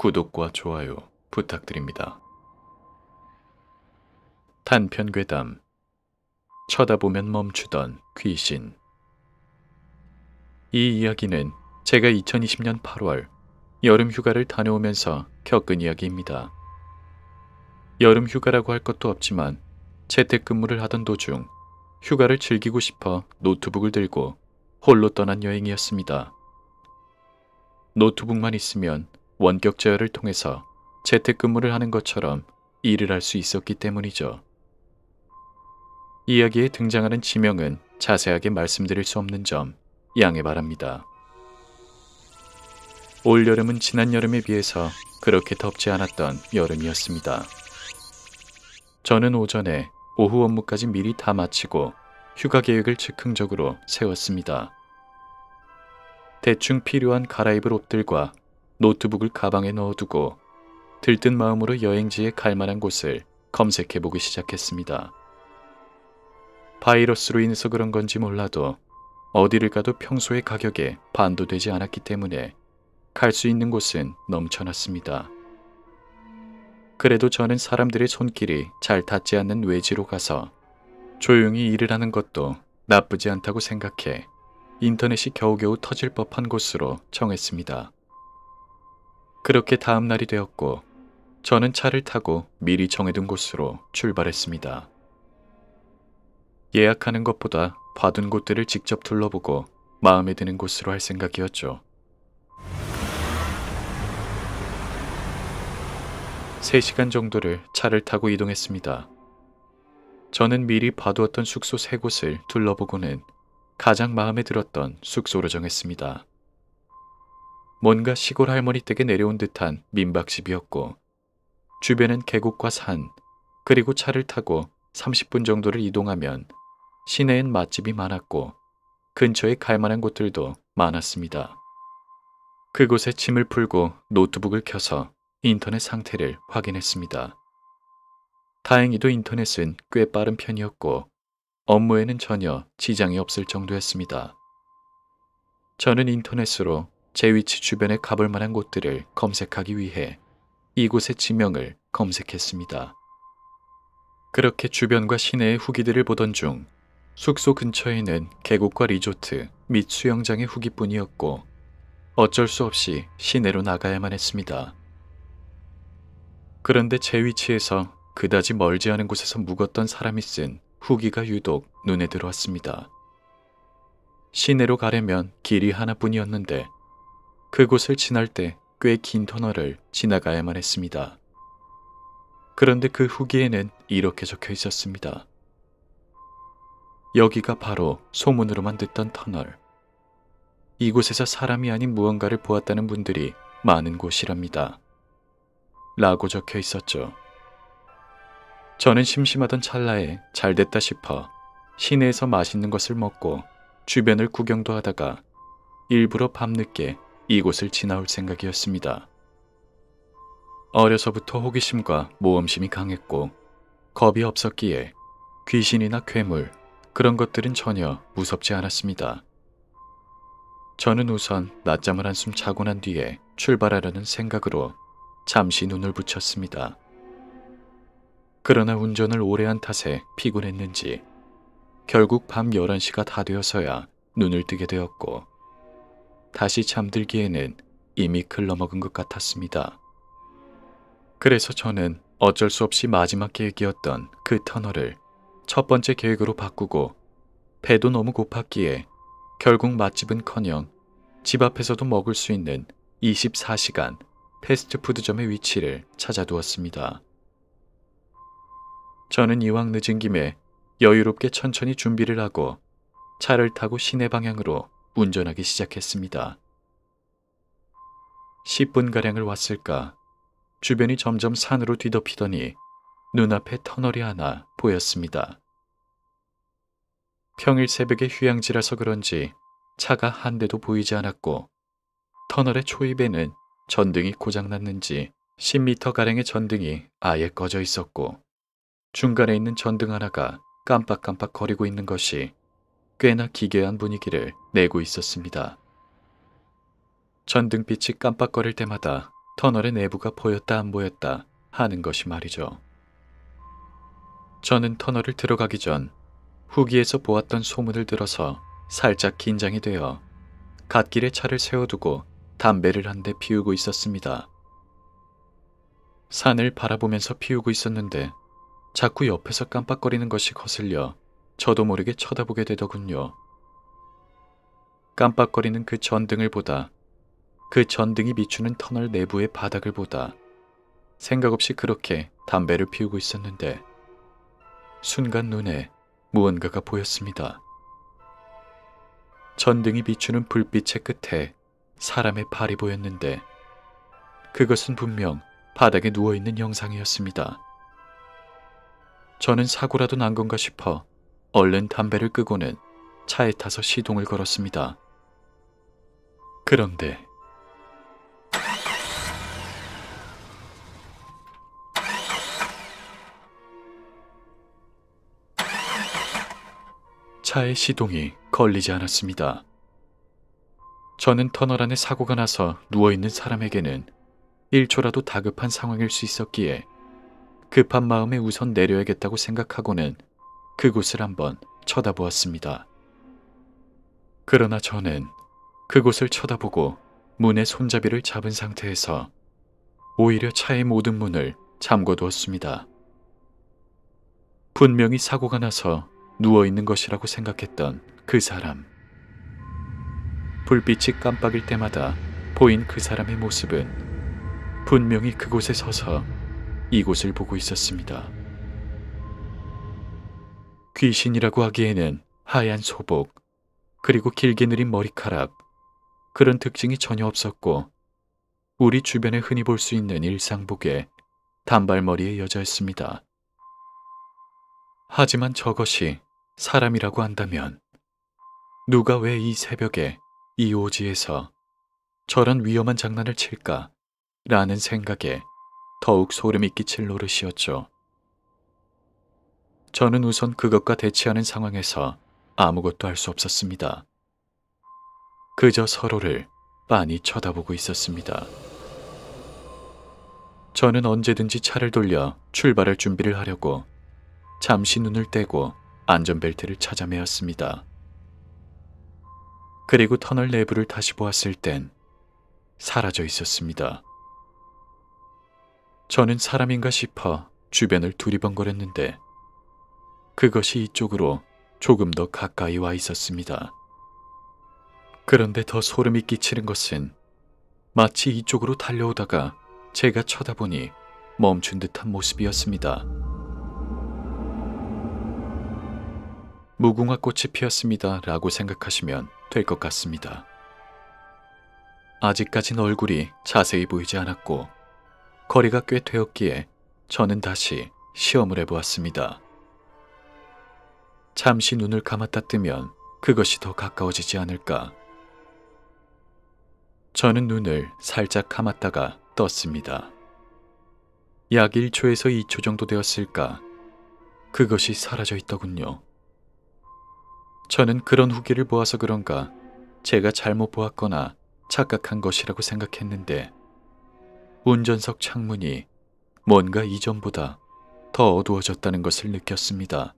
구독과 좋아요 부탁드립니다. 단편괴담 쳐다보면 멈추던 귀신. 이 이야기는 제가 2020년 8월 여름 휴가를 다녀오면서 겪은 이야기입니다. 여름 휴가라고 할 것도 없지만 재택근무를 하던 도중 휴가를 즐기고 싶어 노트북을 들고 홀로 떠난 여행이었습니다. 노트북만 있으면 원격 제어를 통해서 재택근무를 하는 것처럼 일을 할 수 있었기 때문이죠. 이야기에 등장하는 지명은 자세하게 말씀드릴 수 없는 점 양해 바랍니다. 올여름은 지난 여름에 비해서 그렇게 덥지 않았던 여름이었습니다. 저는 오전에 오후 업무까지 미리 다 마치고 휴가 계획을 즉흥적으로 세웠습니다. 대충 필요한 갈아입을 옷들과 노트북을 가방에 넣어두고 들뜬 마음으로 여행지에 갈 만한 곳을 검색해보기 시작했습니다. 바이러스로 인해서 그런 건지 몰라도 어디를 가도 평소의 가격에 반도 되지 않았기 때문에 갈 수 있는 곳은 넘쳐났습니다. 그래도 저는 사람들의 손길이 잘 닿지 않는 외지로 가서 조용히 일을 하는 것도 나쁘지 않다고 생각해 인터넷이 겨우겨우 터질 법한 곳으로 정했습니다. 그렇게 다음 날이 되었고 저는 차를 타고 미리 정해둔 곳으로 출발했습니다. 예약하는 것보다 봐둔 곳들을 직접 둘러보고 마음에 드는 곳으로 할 생각이었죠. 3시간 정도를 차를 타고 이동했습니다. 저는 미리 봐두었던 숙소 3곳을 둘러보고는 가장 마음에 들었던 숙소로 정했습니다. 뭔가 시골 할머니 댁에 내려온 듯한 민박집이었고 주변엔 계곡과 산, 그리고 차를 타고 30분 정도를 이동하면 시내엔 맛집이 많았고 근처에 갈 만한 곳들도 많았습니다. 그곳에 짐을 풀고 노트북을 켜서 인터넷 상태를 확인했습니다. 다행히도 인터넷은 꽤 빠른 편이었고 업무에는 전혀 지장이 없을 정도였습니다. 저는 인터넷으로 제 위치 주변에 가볼 만한 곳들을 검색하기 위해 이곳의 지명을 검색했습니다. 그렇게 주변과 시내의 후기들을 보던 중 숙소 근처에는 계곡과 리조트 및 수영장의 후기뿐이었고 어쩔 수 없이 시내로 나가야만 했습니다. 그런데 제 위치에서 그다지 멀지 않은 곳에서 묵었던 사람이 쓴 후기가 유독 눈에 들어왔습니다. 시내로 가려면 길이 하나뿐이었는데 그곳을 지날 때 꽤 긴 터널을 지나가야만 했습니다. 그런데 그 후기에는 이렇게 적혀 있었습니다. 여기가 바로 소문으로만 듣던 터널. 이곳에서 사람이 아닌 무언가를 보았다는 분들이 많은 곳이랍니다. 라고 적혀 있었죠. 저는 심심하던 찰나에 잘됐다 싶어 시내에서 맛있는 것을 먹고 주변을 구경도 하다가 일부러 밤늦게 이곳을 지나올 생각이었습니다. 어려서부터 호기심과 모험심이 강했고 겁이 없었기에 귀신이나 괴물 그런 것들은 전혀 무섭지 않았습니다. 저는 우선 낮잠을 한숨 자고 난 뒤에 출발하려는 생각으로 잠시 눈을 붙였습니다. 그러나 운전을 오래 한 탓에 피곤했는지 결국 밤 11시가 다 되어서야 눈을 뜨게 되었고 다시 잠들기에는 이미 글러먹은 것 같았습니다. 그래서 저는 어쩔 수 없이 마지막 계획이었던 그 터널을 첫 번째 계획으로 바꾸고 배도 너무 고팠기에 결국 맛집은커녕 집 앞에서도 먹을 수 있는 24시간 패스트푸드점의 위치를 찾아두었습니다. 저는 이왕 늦은 김에 여유롭게 천천히 준비를 하고 차를 타고 시내 방향으로 운전하기 시작했습니다. 10분가량을 왔을까 주변이 점점 산으로 뒤덮이더니 눈앞에 터널이 하나 보였습니다. 평일 새벽에 휴양지라서 그런지 차가 한 대도 보이지 않았고 터널의 초입에는 전등이 고장났는지 10m가량의 전등이 아예 꺼져 있었고 중간에 있는 전등 하나가 깜빡깜빡 거리고 있는 것이 꽤나 기괴한 분위기를 내고 있었습니다. 전등빛이 깜빡거릴 때마다 터널의 내부가 보였다 안 보였다 하는 것이 말이죠. 저는 터널을 들어가기 전 후기에서 보았던 소문을 들어서 살짝 긴장이 되어 갓길에 차를 세워두고 담배를 한 대 피우고 있었습니다. 산을 바라보면서 피우고 있었는데 자꾸 옆에서 깜빡거리는 것이 거슬려 저도 모르게 쳐다보게 되더군요. 깜빡거리는 그 전등을 보다 그 전등이 비추는 터널 내부의 바닥을 보다 생각 없이 그렇게 담배를 피우고 있었는데 순간 눈에 무언가가 보였습니다. 전등이 비추는 불빛의 끝에 사람의 발이 보였는데 그것은 분명 바닥에 누워있는 영상이었습니다. 저는 사고라도 난 건가 싶어 얼른 담배를 끄고는 차에 타서 시동을 걸었습니다. 그런데 차의 시동이 걸리지 않았습니다. 저는 터널 안에 사고가 나서 누워있는 사람에게는 1초라도 다급한 상황일 수 있었기에 급한 마음에 우선 내려야겠다고 생각하고는 그곳을 한번 쳐다보았습니다. 그러나 저는 그곳을 쳐다보고 문의 손잡이를 잡은 상태에서 오히려 차의 모든 문을 잠궈두었습니다. 분명히 사고가 나서 누워있는 것이라고 생각했던 그 사람. 불빛이 깜빡일 때마다 보인 그 사람의 모습은 분명히 그곳에 서서 이곳을 보고 있었습니다. 귀신이라고 하기에는 하얀 소복, 그리고 길게 내린 머리카락, 그런 특징이 전혀 없었고 우리 주변에 흔히 볼 수 있는 일상복에 단발머리의 여자였습니다. 하지만 저것이 사람이라고 한다면 누가 왜 이 새벽에 이 오지에서 저런 위험한 장난을 칠까? 라는 생각에 더욱 소름이 끼칠 노릇이었죠. 저는 우선 그것과 대치하는 상황에서 아무것도 할 수 없었습니다. 그저 서로를 빤히 쳐다보고 있었습니다. 저는 언제든지 차를 돌려 출발할 준비를 하려고 잠시 눈을 떼고 안전벨트를 찾아 매었습니다. 그리고 터널 내부를 다시 보았을 땐 사라져 있었습니다. 저는 사람인가 싶어 주변을 두리번거렸는데 그것이 이쪽으로 조금 더 가까이 와 있었습니다. 그런데 더 소름이 끼치는 것은 마치 이쪽으로 달려오다가 제가 쳐다보니 멈춘 듯한 모습이었습니다. 무궁화 꽃이 피었습니다 라고 생각하시면 될 것 같습니다. 아직까진 얼굴이 자세히 보이지 않았고 거리가 꽤 되었기에 저는 다시 시험을 해보았습니다. 잠시 눈을 감았다 뜨면 그것이 더 가까워지지 않을까. 저는 눈을 살짝 감았다가 떴습니다. 약 1초에서 2초 정도 되었을까. 그것이 사라져 있더군요. 저는 그런 후기를 보아서 그런가 제가 잘못 보았거나 착각한 것이라고 생각했는데 운전석 창문이 뭔가 이전보다 더 어두워졌다는 것을 느꼈습니다.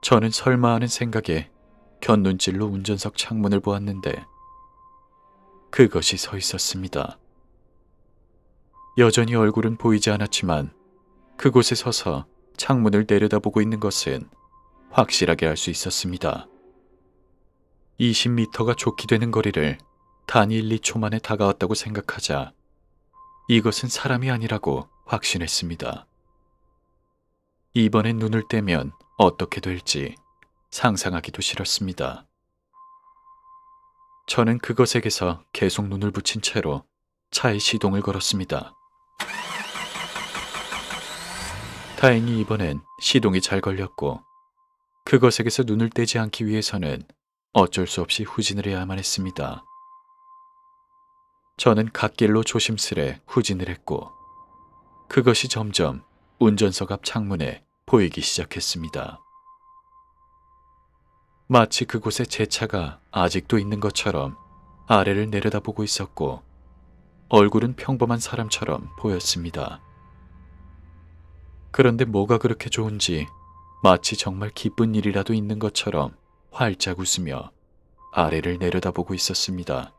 저는 설마 하는 생각에 곁눈질로 운전석 창문을 보았는데 그것이 서 있었습니다. 여전히 얼굴은 보이지 않았지만 그곳에 서서 창문을 내려다보고 있는 것은 확실하게 알 수 있었습니다. 20m가 좋게 되는 거리를 단 1, 2초 만에 다가왔다고 생각하자 이것은 사람이 아니라고 확신했습니다. 이번엔 눈을 떼면 어떻게 될지 상상하기도 싫었습니다. 저는 그것에게서 계속 눈을 붙인 채로 차에 시동을 걸었습니다. 다행히 이번엔 시동이 잘 걸렸고 그것에게서 눈을 떼지 않기 위해서는 어쩔 수 없이 후진을 해야만 했습니다. 저는 갓길로 조심스레 후진을 했고 그것이 점점 운전석 앞 창문에 보이기 시작했습니다. 마치 그곳에 제 차가 아직도 있는 것처럼 아래를 내려다보고 있었고 얼굴은 평범한 사람처럼 보였습니다. 그런데 뭐가 그렇게 좋은지 마치 정말 기쁜 일이라도 있는 것처럼 활짝 웃으며 아래를 내려다보고 있었습니다.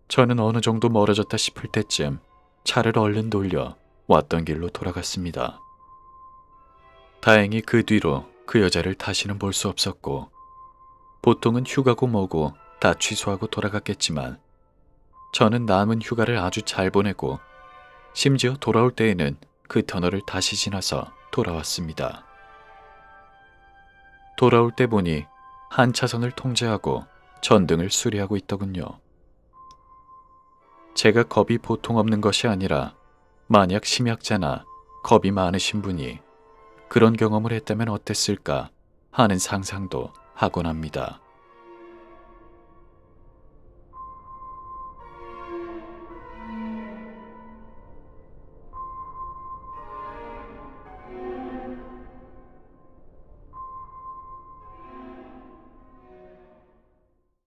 저는 어느 정도 멀어졌다 싶을 때쯤 차를 얼른 돌려 왔던 길로 돌아갔습니다. 다행히 그 뒤로 그 여자를 다시는 볼 수 없었고, 보통은 휴가고 뭐고 다 취소하고 돌아갔겠지만 저는 남은 휴가를 아주 잘 보내고 심지어 돌아올 때에는 그 터널을 다시 지나서 돌아왔습니다. 돌아올 때 보니 한 차선을 통제하고 전등을 수리하고 있더군요. 제가 겁이 보통 없는 것이 아니라 만약 심약자나 겁이 많으신 분이 그런 경험을 했다면 어땠을까 하는 상상도 하곤 합니다.